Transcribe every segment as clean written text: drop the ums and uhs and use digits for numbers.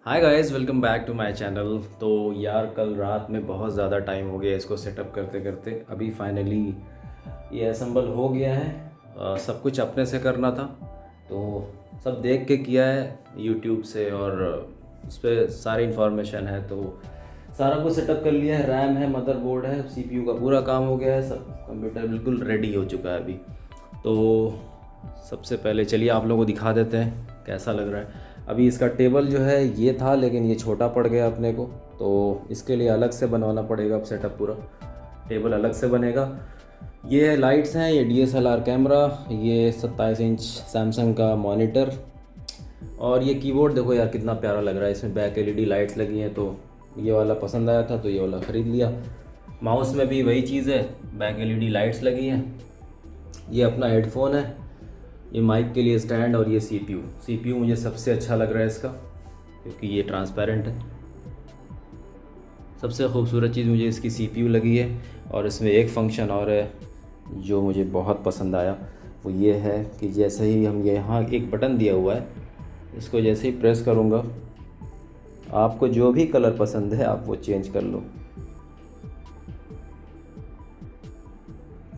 Hi guys, welcome back to my channel. तो यार कल रात में बहुत ज़्यादा टाइम हो गया इसको सेटअप करते करते। अभी फाइनली ये असम्बल हो गया है। सब कुछ अपने से करना था तो सब देख के किया है यूट्यूब से, और उस पर सारी इन्फॉर्मेशन है तो सारा कुछ सेटअप कर लिया है। रैम है, मदरबोर्ड है, सीपीयू का पूरा काम हो गया है, सब कंप्यूटर बिल्कुल रेडी हो चुका है अभी। तो सबसे पहले चलिए आप लोगों को दिखा देते हैं कैसा लग रहा है। अभी इसका टेबल जो है ये था, लेकिन ये छोटा पड़ गया अपने को, तो इसके लिए अलग से बनवाना पड़ेगा। अब सेटअप पूरा टेबल अलग से बनेगा। ये लाइट्स हैं, ये DSLR कैमरा, ये 27 इंच सैमसंग का मॉनिटर, और ये कीबोर्ड देखो यार कितना प्यारा लग रहा है। इसमें बैक LED लाइट्स लगी हैं, तो ये वाला पसंद आया था तो ये वाला ख़रीद लिया। माउस में भी वही चीज़ है, बैक LED लाइट्स लगी हैं। ये अपना हेडफोन है, ये माइक के लिए स्टैंड, और ये CPU मुझे सबसे अच्छा लग रहा है इसका, क्योंकि ये ट्रांसपेरेंट है। सबसे खूबसूरत चीज़ मुझे इसकी CPU लगी है। और इसमें एक फंक्शन और है जो मुझे बहुत पसंद आया, वो ये है कि जैसे ही हम यहाँ एक बटन दिया हुआ है, इसको जैसे ही प्रेस करूँगा, आपको जो भी कलर पसंद है आप वो चेंज कर लो।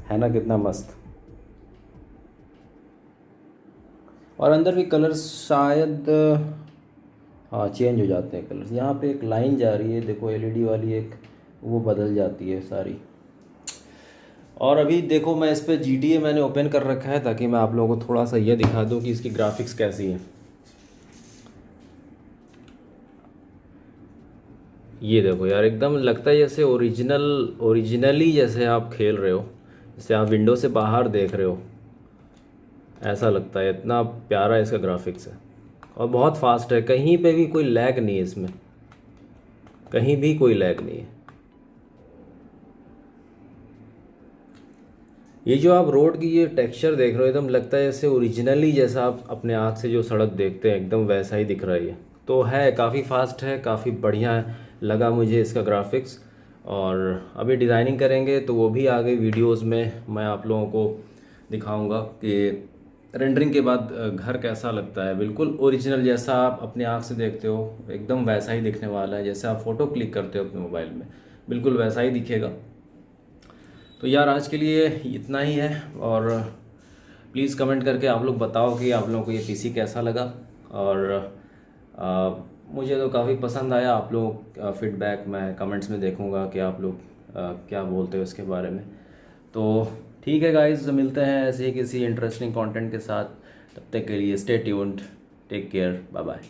है ना कितना मस्त। और अंदर भी कलर्स शायद हाँ चेंज हो जाते हैं कलर्स। यहाँ पे एक लाइन जा रही है देखो, LED वाली एक, वो बदल जाती है सारी। और अभी देखो मैं इस पर GTA मैंने ओपन कर रखा है ताकि मैं आप लोगों को थोड़ा सा ये दिखा दूँ कि इसकी ग्राफिक्स कैसी है। ये देखो यार, एकदम लगता है जैसे ओरिजिनली जैसे आप खेल रहे हो, जैसे आप विंडो से बाहर देख रहे हो, ऐसा लगता है। इतना प्यारा इसका ग्राफिक्स है और बहुत फास्ट है। कहीं पे भी कोई लैग नहीं है इसमें, कहीं भी कोई लैग नहीं है। ये जो आप रोड की ये टेक्सचर देख रहे हो, एकदम लगता है जैसे ओरिजिनली जैसा आप अपने आँख से जो सड़क देखते हैं एकदम वैसा ही दिख रहा है। ये तो है, काफ़ी फास्ट है, काफ़ी बढ़िया लगा मुझे इसका ग्राफिक्स। और अभी डिज़ाइनिंग करेंगे तो वो भी आगे वीडियोस में मैं आप लोगों को दिखाऊंगा कि रेंडरिंग के बाद घर कैसा लगता है। बिल्कुल ओरिजिनल जैसा आप अपने आँख से देखते हो एकदम वैसा ही दिखने वाला है। जैसे आप फ़ोटो क्लिक करते हो अपने मोबाइल में, बिल्कुल वैसा ही दिखेगा। तो यार आज के लिए इतना ही है, और प्लीज़ कमेंट करके आप लोग बताओ कि आप लोगों को ये PC कैसा लगा। और आ, मुझे तो काफ़ी पसंद आया। आप लोग फीडबैक मैं कमेंट्स में देखूंगा कि आप लोग क्या बोलते हो इसके बारे में। तो ठीक है गाइस, मिलते हैं ऐसे ही किसी इंटरेस्टिंग कंटेंट के साथ। तब तक के लिए stay tuned, take care, bye bye.